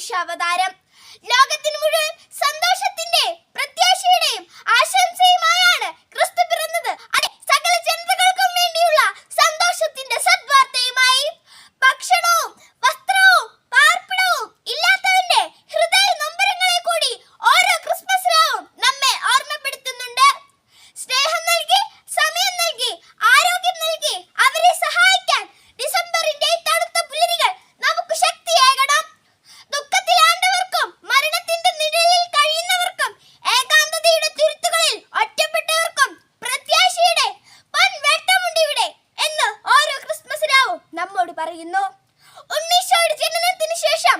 മനുഷ്യാവതാരം. ലോകത്തിന് മുഴുവൻ സന്തോഷത്തിന്റെ, പ്രത്യാശയുടെയും ആശംസയുമായാണ് ക്രിസ്തു പിറന്നത്. അതെ, സകല ജനതകൾക്കും വേണ്ടിയുള്ള സന്തോഷത്തിന്റെ സദ്വാർത്തയുമായി. ഭക്ഷണവും വസ്ത്രവും പാർപ്പിടവും ഇല്ലാത്തവന്റെ ഹൃദയ നൊമ്പരങ്ങളെ കൂടി ഓരോ ക്രിസ്മസ് രാവും നമ്മെ ഓർമ്മപ്പെടുത്തുന്നുണ്ട്. സ്നേഹം നൽകി, സമയം നൽകി, ആരോഗ്യം നൽകി അവരെ സഹായിക്കാൻ ഡിസംബറിന്റെ തണുത്ത പുലരികൾ നമുക്ക് ശക്തിയേകണം. ദുഃഖത്തിലാണ്ടവർക്കും മരണത്തിന്റെ നിഴലിൽ കഴിയുന്നവർക്കും ഏകാന്തതയുടെ തുരുത്തുകളിൽ ഒറ്റപ്പെട്ടവർക്കും പ്രത്യാശയുടെ പൊൻവെട്ടമുണ്ടിവിടെ എന്ന് ഓരോ ക്രിസ്മസ് രാവും നമ്മോട് പറയുന്നു. ഉണ്ണീശോയുടെ ജനനത്തിന് ശേഷം